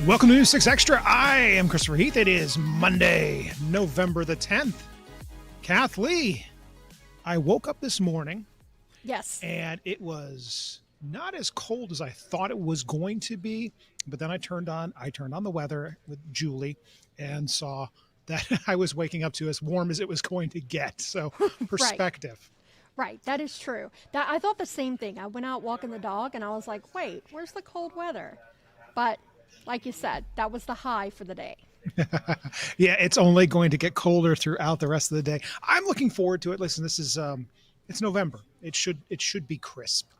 Welcome to News 6 Extra. I am Christopher Heath. It is Monday, November the 10th. Kath Lee, I woke up this morning. Yes. And it was not as cold as I thought it was going to be. But then I turned on the weather with Julie and saw that I was waking up to as warm as it was going to get. So perspective. Right. That is true. I thought the same thing. I went out walking the dog and I was like, wait, where's the cold weather? But like you said, that was the high for the day. Yeah, it's only going to get colder throughout the rest of the day. I'm looking forward to it. Listen, this is it's November. It should be crisp.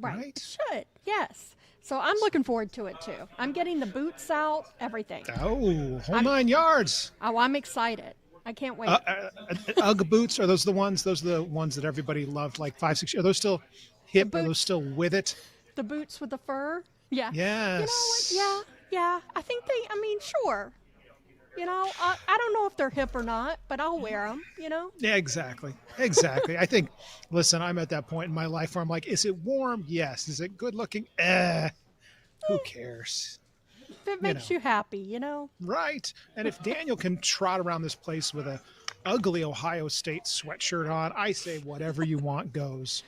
Right? It should. Yes. So I'm looking forward to it too. I'm getting the boots out, everything. Oh, whole 9 yards. Oh, I'm excited. I can't wait. UGG boots, are those the ones? Those are the ones that everybody loved like 5, 6 years. Are those still hip? Are those still with it? The boots with the fur? Yeah. Yes. You know what? Yeah. I think sure. You know, I don't know if they're hip or not, but I'll wear them, you know? Yeah, exactly. I think, listen, I'm at that point in my life where I'm like, is it warm? Yes. Is it good looking? Who cares? If it makes you happy, you know? Right. And if Daniel can trot around this place with a ugly Ohio State sweatshirt on, I say whatever you want goes.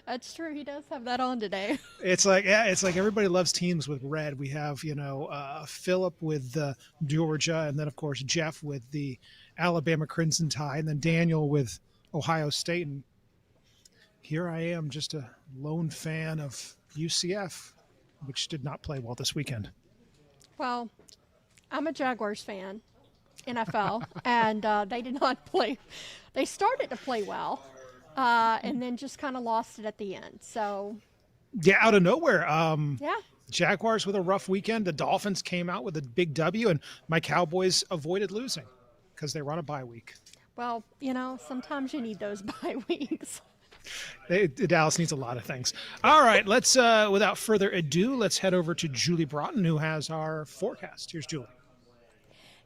That's true. He does have that on today. It's like everybody loves teams with red. We have, Philip with Georgia, and then, of course, Jeff with the Alabama Crimson Tide, and then Daniel with Ohio State. And here I am, just a lone fan of UCF, which did not play well this weekend. Well, I'm a Jaguars fan, NFL, and they did not play. They started to play well. And then just kind of lost it at the end. So, yeah, out of nowhere. Yeah. Jaguars with a rough weekend. The Dolphins came out with a big W, and my Cowboys avoided losing because they were on a bye week. Well, sometimes you need those bye weeks. Dallas needs a lot of things. All right, let's, without further ado, let's head over to Julie Broughton, who has our forecast. Here's Julie.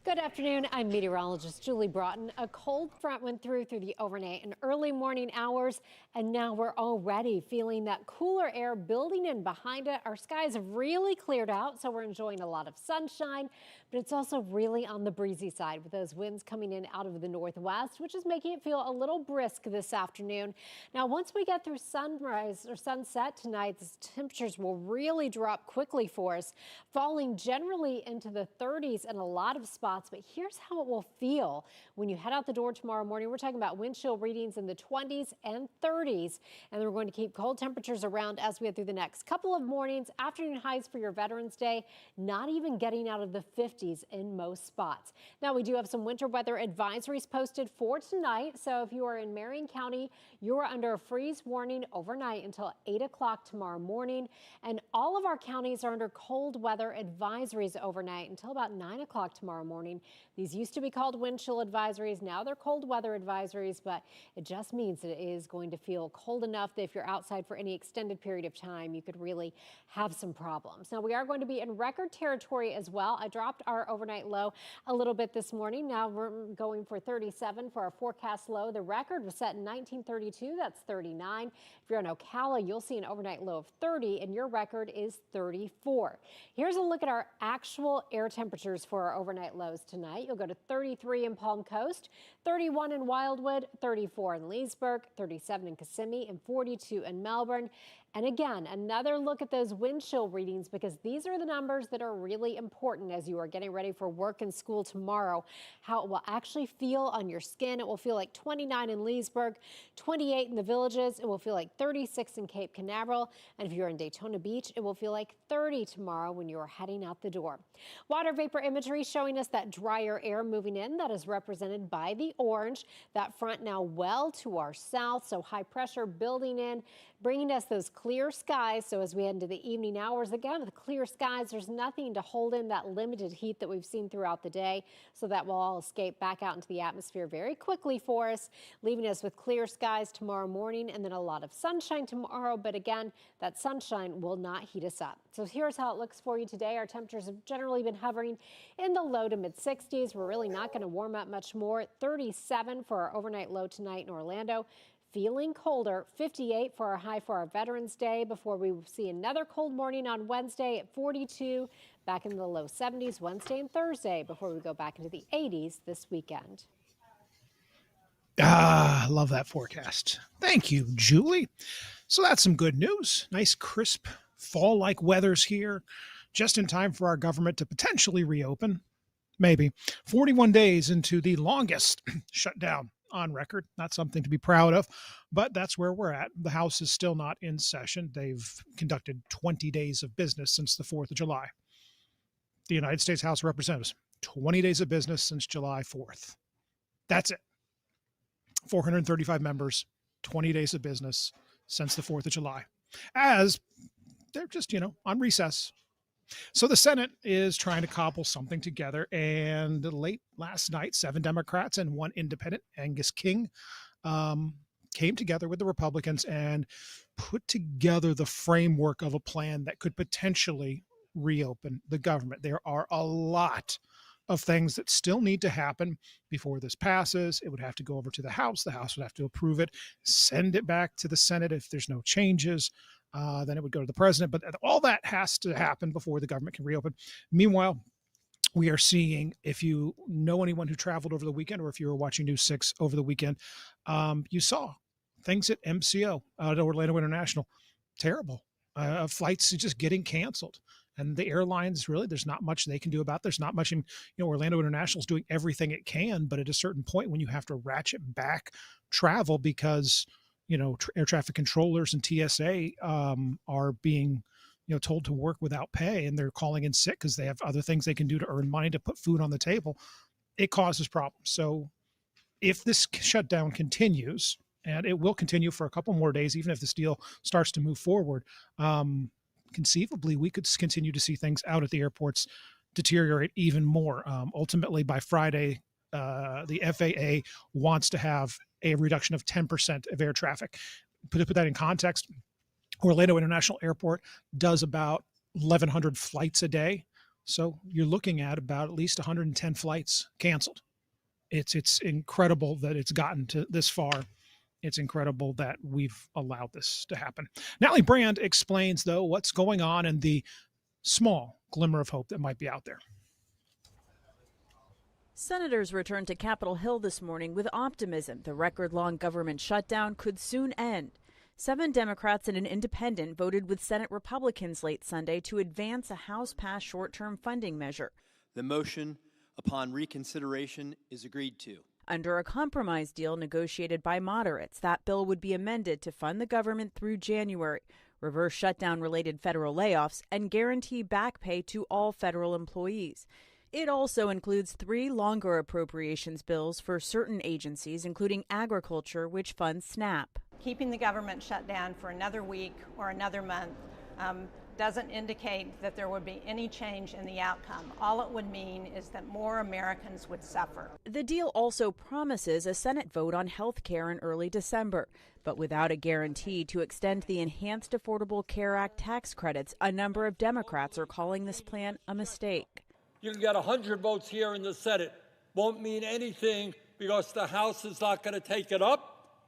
Good afternoon. I'm meteorologist Julie Broughton. A cold front went through the overnight and early morning hours, and now we're already feeling that cooler air building in behind it. Our skies have really cleared out, so we're enjoying a lot of sunshine, but it's also really on the breezy side with those winds coming in out of the northwest, which is making it feel a little brisk this afternoon. Now, once we get through sunrise or sunset tonight, the temperatures will really drop quickly for us, falling generally into the 30s in a lot of spots. But here's how it will feel when you head out the door tomorrow morning. We're talking about wind chill readings in the 20s and 30s, and then we're going to keep cold temperatures around as we head through the next couple of mornings. Afternoon highs for your Veterans Day, not even getting out of the 50s in most spots. Now, we do have some winter weather advisories posted for tonight. So if you are in Marion County, you are under a freeze warning overnight until 8 o'clock tomorrow morning. And all of our counties are under cold weather advisories overnight until about 9 o'clock tomorrow morning. These used to be called wind chill advisories. Now they're cold weather advisories, but it just means that it is going to feel cold enough that if you're outside for any extended period of time, you could really have some problems. Now we are going to be in record territory as well. I dropped our overnight low a little bit this morning. Now we're going for 37 for our forecast low. The record was set in 1932. That's 39. If you're in Ocala, you'll see an overnight low of 30, and your record is 34. Here's a look at our actual air temperatures for our overnight lows tonight. You'll go to 33 in Palm Coast, 31 in Wildwood, 34 in Leesburg, 37 in Kissimmee, and 42 in Melbourne. And again, another look at those wind chill readings, because these are the numbers that are really important as you are getting ready for work and school tomorrow. How it will actually feel on your skin. It will feel like 29 in Leesburg, 28 in the Villages. It will feel like 36 in Cape Canaveral. And if you're in Daytona Beach, it will feel like 30 tomorrow when you are heading out the door. Water vapor imagery showing us that drier air moving in. That is represented by the orange. That front now well to our south, so high pressure building in, bringing us those clear skies. So as we head into the evening hours, again, with clear skies, there's nothing to hold in that limited heat that we've seen throughout the day. So that will all escape back out into the atmosphere very quickly for us, leaving us with clear skies tomorrow morning and then a lot of sunshine tomorrow. But again, that sunshine will not heat us up. So here's how it looks for you today. Our temperatures have generally been hovering in the low to mid 60s. We're really not going to warm up much more. 37 for our overnight low tonight in Orlando. feeling colder. 58 for our high for our Veterans Day before we see another cold morning on Wednesday at 42. Back in the low 70s Wednesday and Thursday before we go back into the 80s this weekend. Ah, love that forecast. Thank you, Julie. So that's some good news. Nice, crisp, fall-like weather's here, just in time for our government to potentially reopen. Maybe 41 days into the longest shutdown on record. Not something to be proud of, but that's where we're at. The House is still not in session. They've conducted 20 days of business since the 4th of July. The United States House of Representatives, 20 days of business since July 4th. That's it. 435 members, 20 days of business since the 4th of July, as they're just, on recess. So the Senate is trying to cobble something together. And late last night, 7 Democrats and 1 independent, Angus King, came together with the Republicans and put together the framework of a plan that could potentially reopen the government. There are a lot of things that still need to happen before this passes. It would have to go over to the House. The House would have to approve it, send it back to the Senate if there's no changes. Then it would go to the president. But all that has to happen before the government can reopen. Meanwhile, we are seeing, if you know anyone who traveled over the weekend, or if you were watching News 6 over the weekend, you saw things at MCO, at Orlando International, terrible. Flights just getting canceled. And the airlines, really, there's not much they can do about it. There's not much Orlando International is doing everything it can, but at a certain point when you have to ratchet back travel because, air traffic controllers and TSA are being, told to work without pay, and they're calling in sick because they have other things they can do to earn money to put food on the table, it causes problems. So if this shutdown continues, and it will continue for a couple more days, even if this deal starts to move forward, conceivably, we could continue to see things out at the airports deteriorate even more. Ultimately, by Friday, the FAA wants to have a reduction of 10% of air traffic. To put that in context, Orlando International Airport does about 1,100 flights a day. So you're looking at about at least 110 flights canceled. It's incredible that it's gotten to this far. It's incredible that we've allowed this to happen. Natalie Brand explains, though, what's going on and the small glimmer of hope that might be out there. Senators returned to Capitol Hill this morning with optimism the record-long government shutdown could soon end. 7 Democrats and an independent voted with Senate Republicans late Sunday to advance a House-passed short-term funding measure. The motion upon reconsideration is agreed to. Under a compromise deal negotiated by moderates, that bill would be amended to fund the government through January, reverse shutdown-related federal layoffs, and guarantee back pay to all federal employees. It also includes 3 longer appropriations bills for certain agencies, including agriculture, which funds SNAP. Keeping the government shut down for another week or another month doesn't indicate that there would be any change in the outcome. All it would mean is that more Americans would suffer. The deal also promises a Senate vote on health care in early December, but without a guarantee to extend the Enhanced Affordable Care Act tax credits. A number of Democrats are calling this plan a mistake. You can get 100 votes here in the Senate. Won't mean anything because the House is not going to take it up,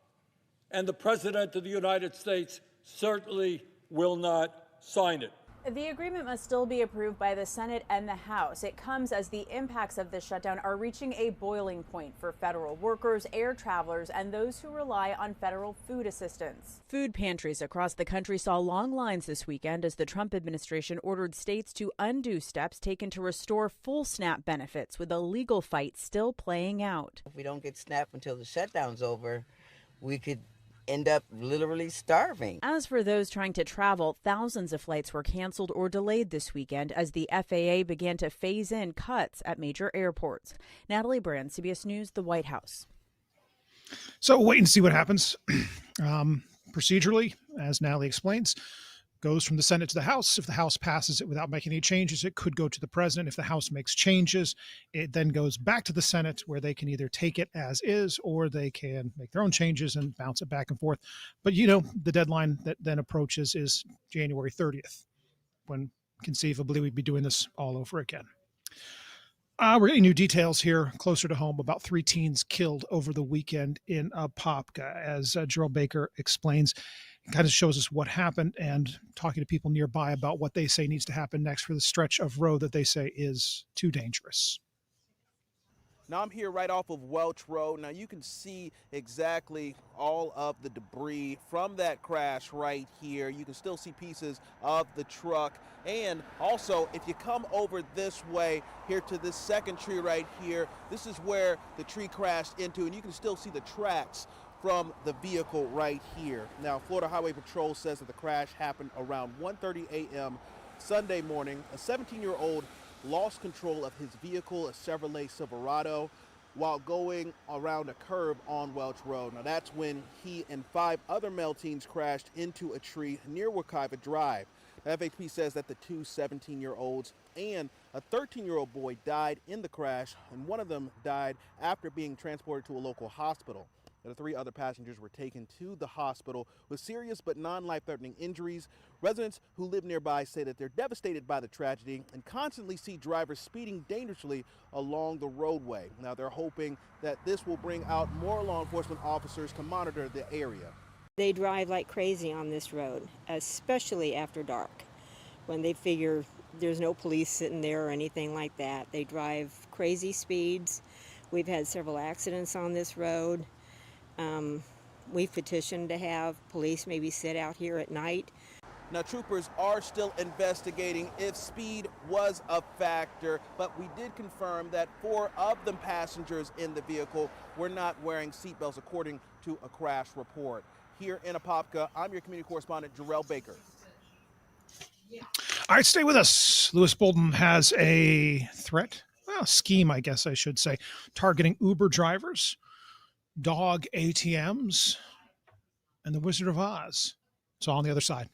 and the President of the United States certainly will not sign it. The agreement must still be approved by the Senate and the House. It comes as the impacts of this shutdown are reaching a boiling point for federal workers, air travelers, and those who rely on federal food assistance. Food pantries across the country saw long lines this weekend as the Trump administration ordered states to undo steps taken to restore full SNAP benefits, with a legal fight still playing out. If we don't get SNAP until the shutdown's over, we could end up literally starving. As for those trying to travel, thousands of flights were canceled or delayed this weekend as the FAA began to phase in cuts at major airports. Natalie Brand, CBS News, the White House. So wait and see what happens. Procedurally, as Natalie explains, goes from the Senate to the House. If the House passes it without making any changes, it could go to the president. If the House makes changes, it then goes back to the Senate, where they can either take it as is or they can make their own changes and bounce it back and forth. But, the deadline that then approaches is January 30th, when conceivably we'd be doing this all over again. We're getting new details here closer to home about three teens killed over the weekend in Apopka. As Gerald Baker explains, it kind of shows us what happened and talking to people nearby about what they say needs to happen next for the stretch of road that they say is too dangerous. Now I'm here right off of Welch Road. Now you can see exactly all of the debris from that crash right here. You can still see pieces of the truck. And also, if you come over this way here to this second tree right here, this is where the tree crashed into, and you can still see the tracks from the vehicle right here. Now, Florida Highway Patrol says that the crash happened around 1:30 a.m. Sunday morning. A 17-year-old lost control of his vehicle, a Chevrolet Silverado, while going around a curve on Welch Road. Now that's when he and 5 other male teens crashed into a tree near Wekiva Drive. The FHP says that the two 17-year-olds and a 13-year-old boy died in the crash, and one of them died after being transported to a local hospital. The 3 other passengers were taken to the hospital with serious but non-life-threatening injuries. Residents who live nearby say that they're devastated by the tragedy and constantly see drivers speeding dangerously along the roadway. Now they're hoping that this will bring out more law enforcement officers to monitor the area. They drive like crazy on this road, especially after dark, when they figure there's no police sitting there or anything like that. They drive crazy speeds. We've had several accidents on this road. We've petitioned to have police maybe sit out here at night. Now, troopers are still investigating if speed was a factor, but we did confirm that 4 of the passengers in the vehicle were not wearing seatbelts, according to a crash report. Here in Apopka, I'm your community correspondent, Jarrell Baker. All right, stay with us. Lewis Bolden has a threat, well, scheme, I guess I should say, targeting Uber drivers, dog ATMs, and the Wizard of Oz. It's all on the other side.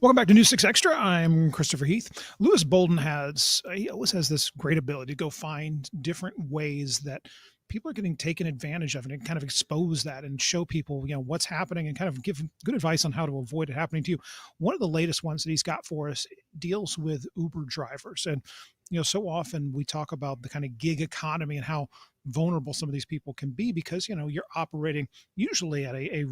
Welcome back to News 6 Extra. I'm Christopher Heath. Lewis Bolden he always has this great ability to go find different ways that people are getting taken advantage of and kind of expose that and show people, what's happening and kind of give good advice on how to avoid it happening to you. One of the latest ones that he's got for us deals with Uber drivers. And, so often we talk about the kind of gig economy and how vulnerable some of these people can be because, you're operating usually at a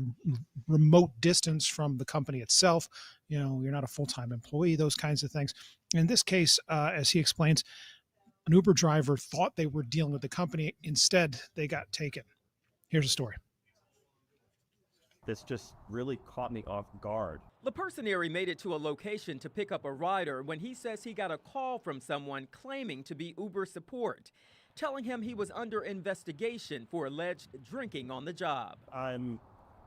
remote distance from the company itself. You're not a full-time employee, those kinds of things. In this case, as he explains, an Uber driver thought they were dealing with the company. Instead, they got taken. Here's a story. This just really caught me off guard. LaPersineri made it to a location to pick up a rider when he says he got a call from someone claiming to be Uber support, telling him he was under investigation for alleged drinking on the job. I'm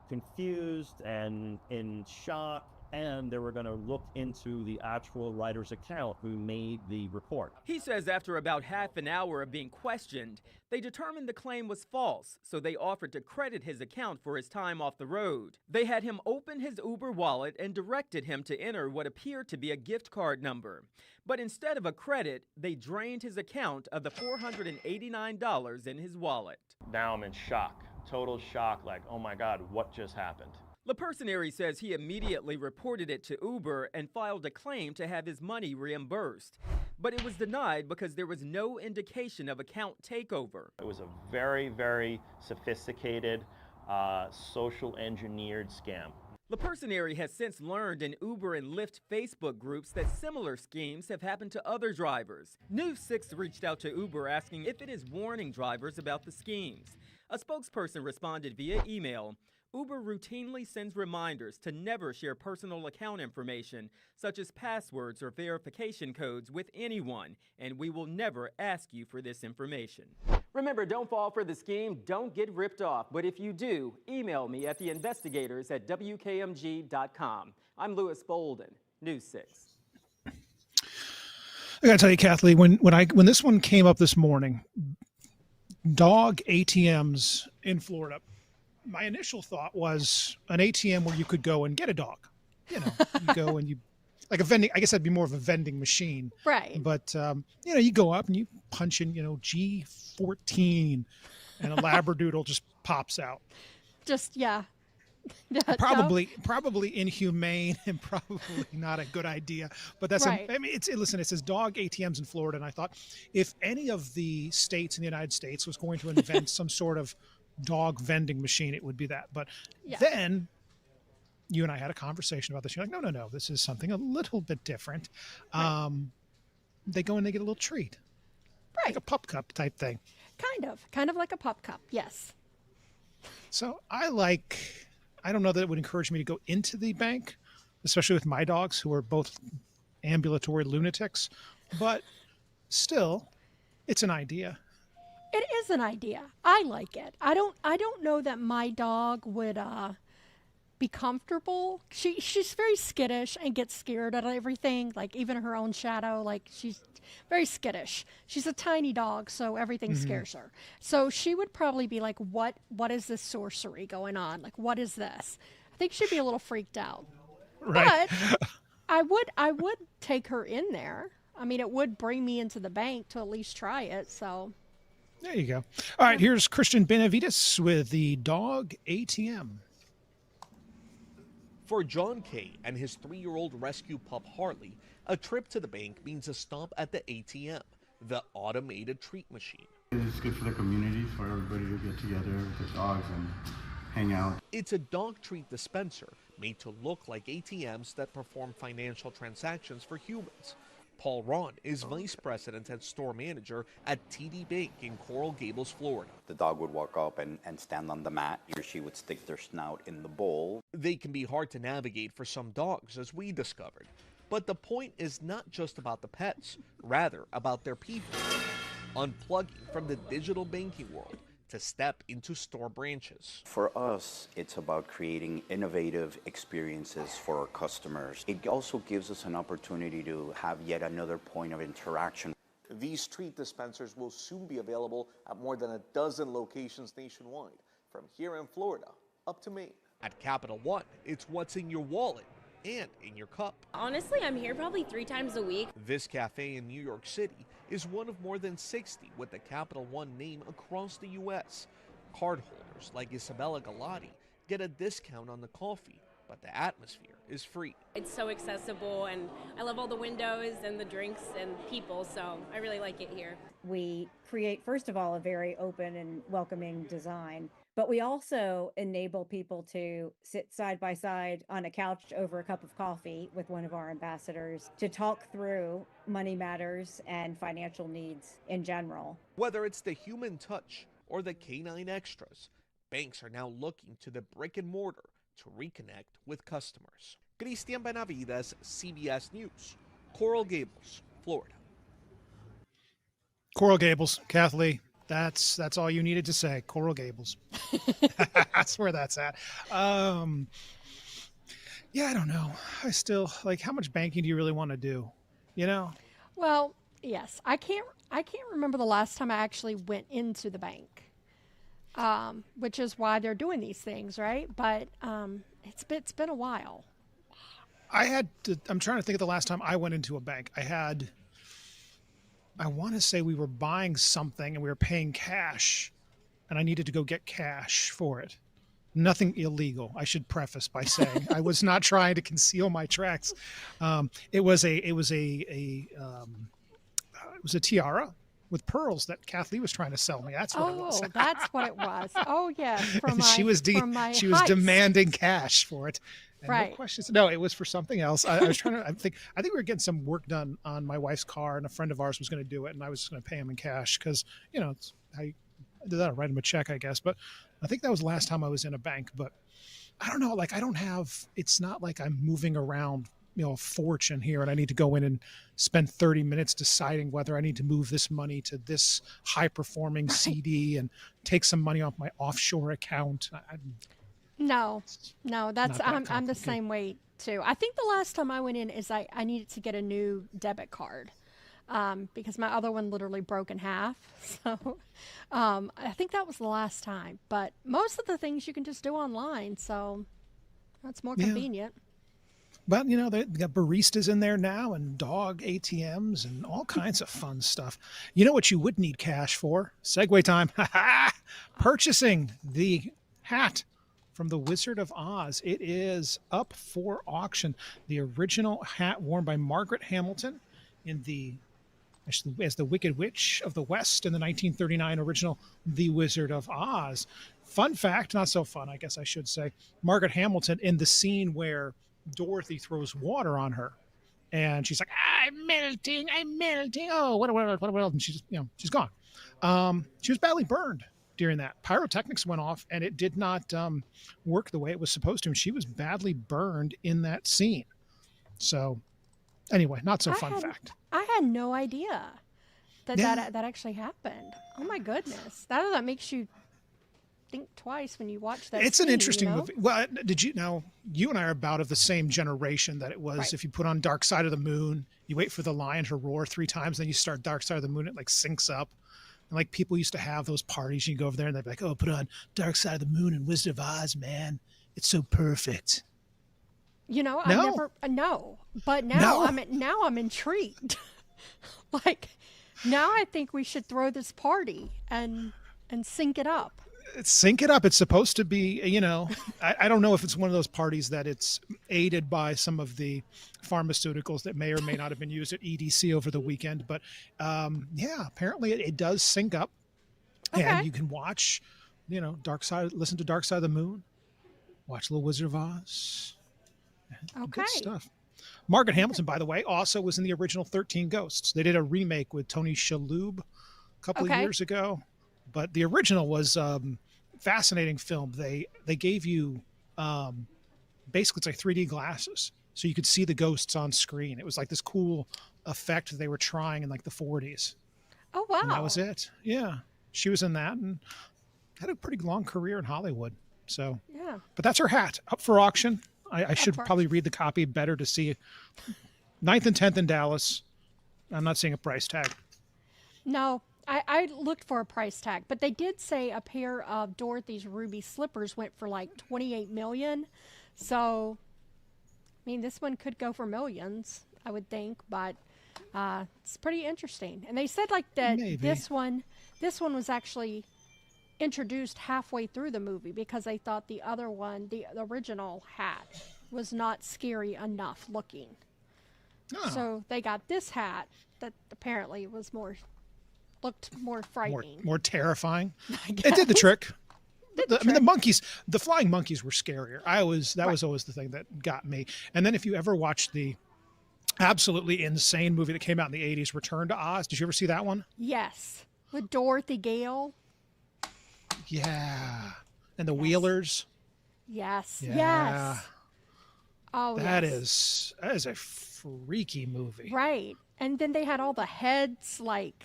confused and in shock, and they were going to look into the actual rider's account who made the report. He says after about half an hour of being questioned, they determined the claim was false, so they offered to credit his account for his time off the road. They had him open his Uber wallet and directed him to enter what appeared to be a gift card number. But instead of a credit, they drained his account of the $489 in his wallet. Now I'm in shock, total shock, like, oh my God, what just happened? LaPersineri says he immediately reported it to Uber and filed a claim to have his money reimbursed. But it was denied because there was no indication of account takeover. It was a very, very sophisticated, social engineered scam. LaPersineri has since learned in Uber and Lyft Facebook groups that similar schemes have happened to other drivers. News 6 reached out to Uber asking if it is warning drivers about the schemes. A spokesperson responded via email. Uber routinely sends reminders to never share personal account information, such as passwords or verification codes, with anyone, and we will never ask you for this information. Remember, don't fall for the scheme, don't get ripped off, but if you do, email me at theinvestigators@WKMG.com. I'm Louis Bolden, News 6. I gotta tell you, Kathleen, when this one came up this morning, dog ATMs in Florida, my initial thought was an ATM where you could go and get a dog. You know, you go and like a vending, I guess that'd be more of a vending machine. Right. But, you go up and you punch in, G14 and a Labradoodle just pops out. Just, yeah. Probably inhumane and probably not a good idea. But that's, right. it says dog ATMs in Florida. And I thought if any of the states in the United States was going to invent some sort of dog vending machine, it would be that. But then you and I had a conversation about this. You're like, no, this is something a little bit different. Right. They go and they get a little treat. Right. Like a pup cup type thing. Kind of like a pup cup. Yes. So I don't know that it would encourage me to go into the bank, especially with my dogs who are both ambulatory lunatics, but still it's an idea. It is an idea. I like it. I don't know that my dog would be comfortable. She's very skittish and gets scared at everything, like even her own shadow. Like she's very skittish. She's a tiny dog, so everything scares her. So she would probably be like, "What is this sorcery going on? Like, what is this?" I think she'd be a little freaked out. Right. But I would take her in there. I mean, it would bring me into the bank to at least try it. So. There you go. All right, here's Christian Benavides with the dog ATM. For John Kay and his 3-year-old rescue pup Harley, a trip to the bank means a stop at the ATM, the automated treat machine. It's good for the community, for everybody to get together with their dogs and hang out. It's a dog treat dispenser made to look like ATMs that perform financial transactions for humans. Paul Ron is vice president and store manager at TD Bank in Coral Gables, Florida. The dog would walk up and stand on the mat. He or she would stick their snout in the bowl. They can be hard to navigate for some dogs, as we discovered. But the point is not just about the pets, rather about their people. Unplugging from the digital banking world to step into store branches. For us, it's about creating innovative experiences for our customers. It also gives us an opportunity to have yet another point of interaction. These treat dispensers will soon be available at more than a dozen locations nationwide, from here in Florida up to Maine. At Capital One, it's what's in your wallet and in your cup. Honestly, I'm here probably 3 times a week. This cafe in New York City is one of more than 60 with the Capital One name across the U.S. Cardholders like Isabella Galati get a discount on the coffee, but the atmosphere is free. It's so accessible, and I love all the windows and the drinks and people, so I really like it here. We create, first of all, a very open and welcoming design, but we also enable people to sit side by side on a couch over a cup of coffee with one of our ambassadors to talk through money matters and financial needs in general. Whether it's the human touch or the canine extras, banks are now looking to the brick and mortar to reconnect with customers. Cristian Benavides, CBS News, Coral Gables, Florida. Coral Gables, Kathleen. That's all you needed to say. Coral Gables. That's where that's at. Yeah, I don't know. I still like, how much banking do you really want to do? You know? Well, yes, I can't remember the last time I actually went into the bank, which is why they're doing these things, right? But it's been a while. I'm trying to think of the last time I went into a bank. I want to say we were buying something and we were paying cash, and I needed to go get cash for it. Nothing illegal, I should preface by saying. I was not trying to conceal my tracks. It was a tiara with pearls that Kathleen was trying to sell me. That's what it was. Oh, that's what it was. Oh, yes. She was demanding cash for it. And right. No questions. No, it was for something else. I was trying to. I think we were getting some work done on my wife's car, and a friend of ours was going to do it, and I was just going to pay him in cash because it's how you do that. I write him a check, I guess. But I think that was the last time I was in a bank. But I don't know. Like, I don't have. It's not like I'm moving around, a fortune here, and I need to go in and spend 30 minutes deciding whether I need to move this money to this high-performing CD and take some money off my offshore account. No, that's I'm the same way too. I think the last time I went in is I needed to get a new debit card because my other one literally broke in half. So I think that was the last time. But most of the things you can just do online, so that's more convenient. But, they got baristas in there now and dog ATMs and all kinds of fun stuff. You know what you would need cash for? Segue time. Purchasing the hat from the Wizard of Oz. It is up for auction. The original hat worn by Margaret Hamilton as the Wicked Witch of the West in the 1939 original The Wizard of Oz. Fun fact, not so fun, I guess I should say. Margaret Hamilton in the scene where Dorothy throws water on her, and she's like, I'm melting. Oh, what a world. And she's gone. She was badly burned during that. Pyrotechnics went off, and it did not work the way it was supposed to. And she was badly burned in that scene. So anyway, not so fun fact. I had no idea that actually happened. Oh my goodness. That makes you think twice when you watch that. It's an interesting movie. Well, you and I are about of the same generation that it was. Right. If you put on Dark Side of the Moon, you wait for the lion to roar 3 times, then you start Dark Side of the Moon, it like syncs up. And like people used to have those parties, you go over there and they'd be like, oh, put on Dark Side of the Moon and Wizard of Oz, man. It's so perfect. But now I'm intrigued. Like, now I think we should throw this party and sync it up. Sync it up. It's supposed to be, I don't know if it's one of those parties that it's aided by some of the pharmaceuticals that may or may not have been used at EDC over the weekend. But apparently it does sync up. Okay. And you can watch, listen to Dark Side of the Moon, watch Little Wizard of Oz. Okay. Good stuff. Margaret Hamilton, by the way, also was in the original 13 Ghosts. They did a remake with Tony Shalhoub a couple of years ago. But the original was fascinating film. They gave you basically it's like 3D glasses, so you could see the ghosts on screen. It was like this cool effect they were trying in like the 40s. Oh wow! And that was it. Yeah, she was in that and had a pretty long career in Hollywood. So yeah. But that's her hat up for auction. I should probably read the copy better to see 9th and 10th in Dallas. I'm not seeing a price tag. No. I looked for a price tag, but they did say a pair of Dorothy's ruby slippers went for like $28 million. So, I mean, this one could go for millions, I would think, but it's pretty interesting. And they said like that this one was actually introduced halfway through the movie because they thought the other one, the original hat, was not scary enough looking. Oh. So they got this hat that apparently was looked more frightening. More terrifying. It did the trick. I mean, the flying monkeys were scarier. That was always the thing that got me. And then if you ever watched the absolutely insane movie that came out in the 80s, Return to Oz, did you ever see that one? Yes. With Dorothy Gale. Yeah. And the Wheelers. Yes. Yeah. Yes. Oh, That yes. is a freaky movie. Right. And then they had all the heads, like,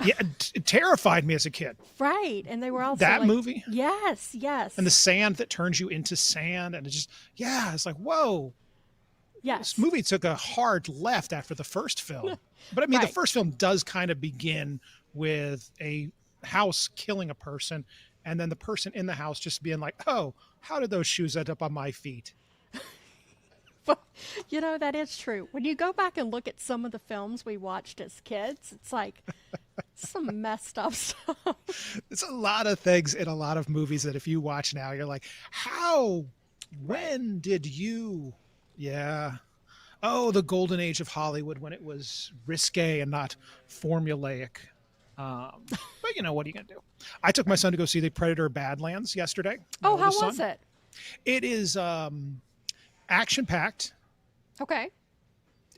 Yeah, it terrified me as a kid. right. And they were also That like, movie? yes, yes. And the sand that turns you into sand, and it's like, whoa. Yes. This movie took a hard left after the first film. But I mean, the Right. first film does kind of begin with a house killing a person, and then the person in the house just being like, oh, how did those shoes end up on my feet? You know, that is true. When you go back and look at some of the films we watched as kids, it's like some messed up stuff. It's a lot of things in a lot of movies that if you watch now, you're like, how? When did you? Yeah. Oh, the golden age of Hollywood when it was risque and not formulaic. But you know, what are you going to do? I took my son to go see the Predator Badlands yesterday. Oh, how was it? It is action-packed. Okay.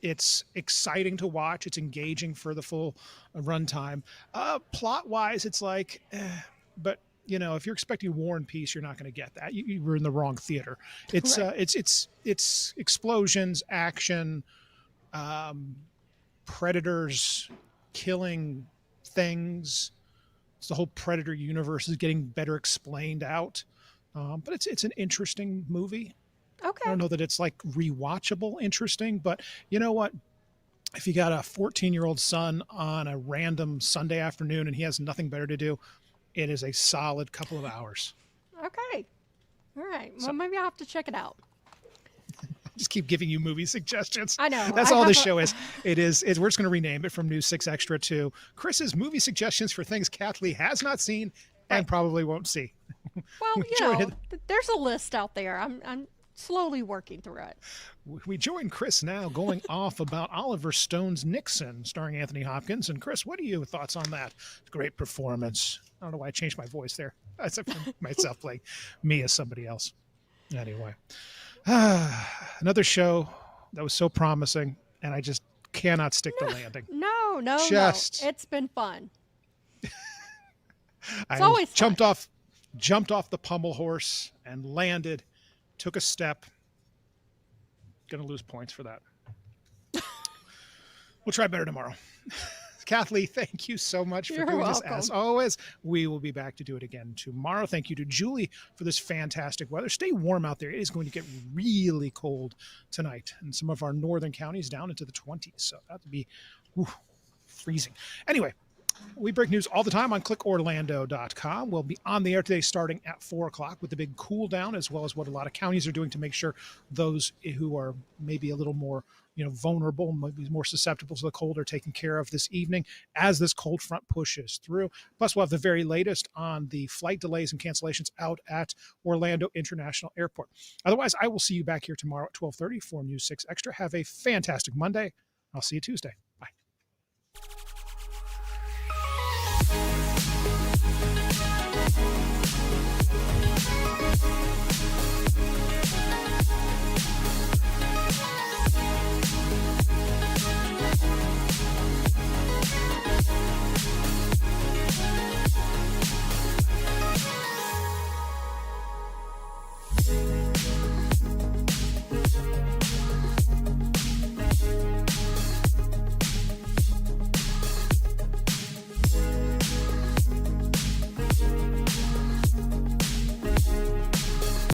It's exciting to watch. It's engaging for the full runtime. Plot-wise, it's like, but you know, if you're expecting War and Peace, you're not going to get that. You were in the wrong theater. It's Right. It's explosions, action, predators killing things. It's the whole Predator universe is getting better explained out. But it's an interesting movie. Okay. I don't know that it's like rewatchable interesting, but you know what? If you got a 14-year-old son on a random Sunday afternoon and he has nothing better to do, it is a solid couple of hours. Okay. All right. Well, maybe I'll have to check it out. Just keep giving you movie suggestions. I know. That's I all have this a- show is. We're just going to rename it from News 6 Extra to Chris's movie suggestions for things Kathleen has not seen and probably won't see. Well, you join know, it. there's a list out there. I'm slowly working through it. We join Chris now going off about Oliver Stone's Nixon, starring Anthony Hopkins. And Chris, what are your thoughts on that? Great performance. I don't know why I changed my voice there. That's myself playing me as somebody else. Anyway, another show that was so promising, and I just cannot stick the landing. No. Just- It's been fun. I always jumped off the pommel horse and landed, took a step. Gonna lose points for that. We'll try better tomorrow. Kathleen, thank you so much for You're doing this. welcome. As always, we will be back to do it again tomorrow. Thank you to Julie for this fantastic weather. Stay warm out there. It is going to get really cold tonight in some of our northern counties down into the 20s. So that would be freezing. Anyway, we break news all the time on clickorlando.com. We'll be on the air today starting at 4 o'clock with the big cool down, as well as what a lot of counties are doing to make sure those who are maybe a little more vulnerable, maybe more susceptible to the cold are taken care of this evening as this cold front pushes through. Plus, we'll have the very latest on the flight delays and cancellations out at Orlando International Airport. Otherwise, I will see you back here tomorrow at 12:30 for News 6 Extra. Have a fantastic Monday. I'll see you Tuesday.